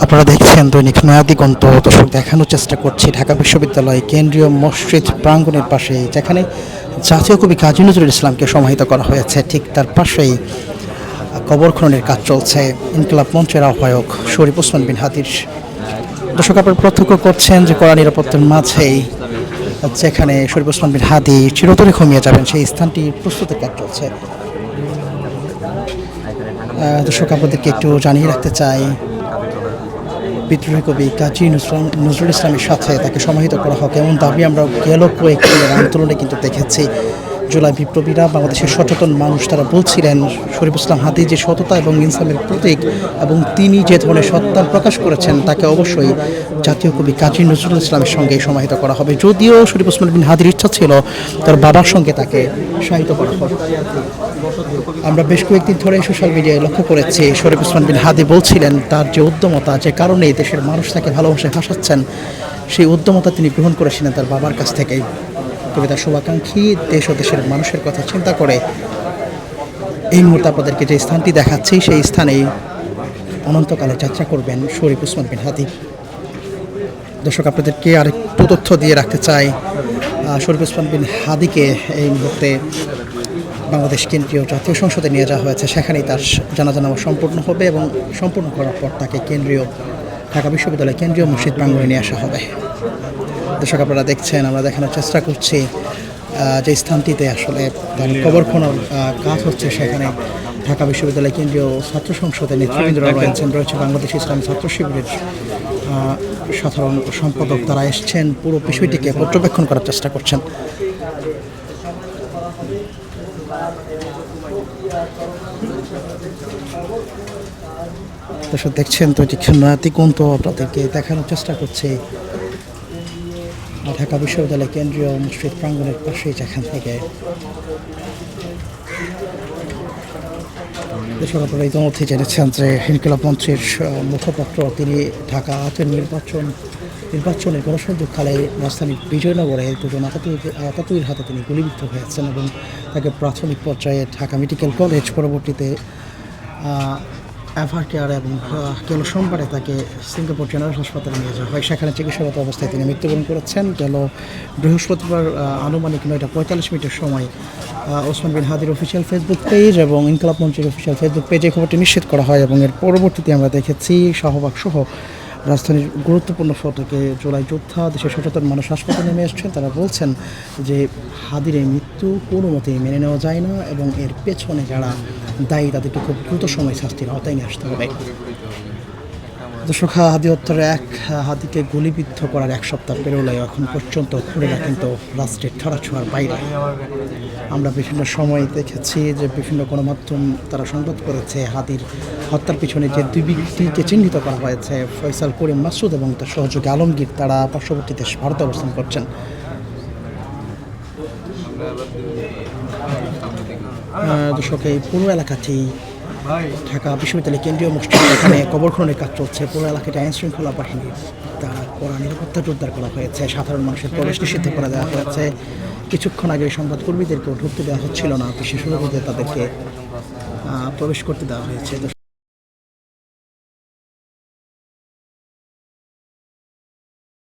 আপনারা দেখছেন দৈনিক নয়া দিগন্ত। দর্শক, দেখানোর চেষ্টা করছি ঢাকা বিশ্ববিদ্যালয় কেন্দ্রীয় মসজিদ প্রাঙ্গণের পাশে, যেখানে জাতীয় কবি কাজী নজরুল ইসলামকে সমাহিত করা হয়েছে। ঠিক তার পাশেই কবর খননের কাজ চলছে। ইনকিলাব মঞ্চের আহ্বায়ক শরীফ ওসমান বিন হাদির। দর্শক, আপনারা প্রত্যক্ষ করছেন যে কড়া নিরাপত্তার মাঝেই যেখানে শরীফ ওসমান বিন হাদি চিরতরে ঘুমিয়ে যাবেন, সেই স্থানটি প্রস্তুতের কাজ চলছে। দর্শক, আপনাদেরকে একটু জানিয়ে রাখতে চাই, বিদ্রোহী কবি কাজী নজরুল ইসলামের সাথে তাকে সমাহিত করা হোক এমন দাবি আমরা গেল কয়েকটি আন্দোলনে কিন্তু দেখেছি। জুলাই বিপ্লবীরা, বাংলাদেশের সচেতন মানুষ, তারা বলছিলেন শরীফ ইসলাম হাদি যে সততা এবং ইনসাফের প্রতীক এবং তিনি যে ধরনের সত্তা প্রকাশ করেছেন, তাকে অবশ্যই জাতীয় কবি কাজী নজরুল ইসলামের সঙ্গে সমাহিত করা হবে। যদিও শরীফ ওসমান বিন হাদির ইচ্ছা ছিল তার বাবার সঙ্গে তাকে সমাহিত করা হবে। আমরা বেশ কয়েকদিন ধরে সোশ্যাল মিডিয়ায় লক্ষ্য করেছি, শরীফ ওসমান বিন হাদি বলছিলেন তার যে উদ্যমতা, যে কারণে দেশের মানুষ তাকে ভালোবাসায় ভাসাচ্ছেন, সেই উদ্যমতা তিনি গ্রহণ করেছিলেন তার বাবার কাছ থেকেই। কবিতার শুভাকাঙ্ক্ষী দেশ ও দেশের মানুষের কথা চিন্তা করে এই মুহূর্তে আপনাদেরকে যে স্থানটি দেখাচ্ছি, সেই স্থানেই অনন্তকালে যাত্রা করবেন শরীফ ওসমান বিন হাদি। দর্শক, আপনাদেরকে আরেকটু তথ্য দিয়ে রাখতে চাই, শরীফ ওসমান বিন হাদিকে এই মুহূর্তে বাংলাদেশ কেন্দ্রীয় জাতীয় সংসদে নিয়ে যাওয়া হয়েছে। সেখানেই তার জানাজা নামা সম্পূর্ণ হবে এবং সম্পূর্ণ করার পর তাকে ঢাকা বিশ্ববিদ্যালয় কেন্দ্রীয় মসজিদ প্রাঙ্গণে নিয়ে আসা হবে। দর্শক, আপনারা দেখছেন, আমরা দেখানোর চেষ্টা করছি যে স্থানটিতে আসলে কবর খনন কাজ হচ্ছে, সেখানে ঢাকা বিশ্ববিদ্যালয় কেন্দ্রীয় ছাত্র সংসদের নেতৃবৃন্দরা রয়েছে বাংলাদেশ ইসলামী ছাত্র শিবিরের সাধারণ সম্পাদক, তারা এসছেন পুরো বিষয়টিকে পর্যবেক্ষণ করার চেষ্টা করছেন। দর্শক, দেখছেন তো দিগন্ত, আপনাদেরকে দেখানোর চেষ্টা করছে ঢাকা বিশ্ববিদ্যালয় কেন্দ্রীয় মসজিদ প্রাঙ্গণের পাশে, যেখান থেকে দর্শক আপনারা ইতিমধ্যে জেনেছেন যে ইনকিলাব মঞ্চের মুখপাত্র, তিনি ঢাকা নির্বাচনের গণসংযোগকালে রাজধানীর বিজয়নগরে দুজন আতাতুইর হাতে তিনি গুলিবিদ্ধ হয়েছেন এবং তাকে প্রাথমিক পর্যায়ে ঢাকা মেডিকেল কলেজ, পরবর্তীতে এভার কেয়ার এবং গেল সোমবারে তাকে সিঙ্গাপুর জেনারেল হাসপাতালে নিয়ে যাওয়া হয়। সেখানে চিকিৎসাগত অবস্থায় তিনি মৃত্যুবরণ করেছেন। গেল বৃহস্পতিবার আনুমানিক 9:45 সময় ওসমান বিন হাদির অফিসিয়াল ফেসবুক পেজ এবং ইনকিলাব মঞ্চের অফিসিয়াল ফেসবুক পেজে খবরটি নিশ্চিত করা হয় এবং এর পরবর্তীতে আমরা দেখেছি শাহবাগ সহ রাজধানীর গুরুত্বপূর্ণ ফটকে জুলাই যোদ্ধা, দেশের সচেতন মানুষ হাসপাতালে নেমে এসছেন। তারা বলছেন যে হাদির এই মৃত্যু কোনো মতেই মেনে নেওয়া যায় না এবং এর পেছনে যারা দায়ী তাদেরকে খুব দ্রুত সময় শাস্তির আওতায় নিয়ে আসতে হবে। দর্শক, হাদি হত্যার হাদিকে গুলিবিদ্ধ করার 1 সপ্তাহ পেরোলেও এখন পর্যন্ত খুনিরা কিন্তু রাষ্ট্রের ধরাছোঁয়ার বাইরে। আমরা বিভিন্ন সময় দেখেছি যে বিভিন্ন গণমাধ্যম তারা সংবাদ করেছে হাদির হত্যার পিছনে যে 2 ব্যক্তিকে চিহ্নিত করা হয়েছে, ফয়সাল করিম মাসুদ এবং তার সহযোগী আলমগীর, তারা পার্শ্ববর্তী দেশ ভারতে অবস্থান করছেন। দর্শক, এই পুরো এলাকাতেই ঢাকা বিশ্ববিদ্যালয় কেন্দ্রীয় মসজিদ, এখানে কবর খননের কাজ চলছে। পুরো এলাকাটি আইন শৃঙ্খলা বাহিনীর দ্বারা কড়া নিরাপত্তা জোরদার করা হয়েছে। সাধারণ মানুষের প্রবেশ নিষিদ্ধ করে দেওয়া হয়েছে। কিছুক্ষণ আগে সংবাদকর্মীদেরকেও ঢুকতে দেওয়া হচ্ছিল না, বিশেষ অনুরোধে তাদেরকে প্রবেশ করতে দেওয়া হয়েছে।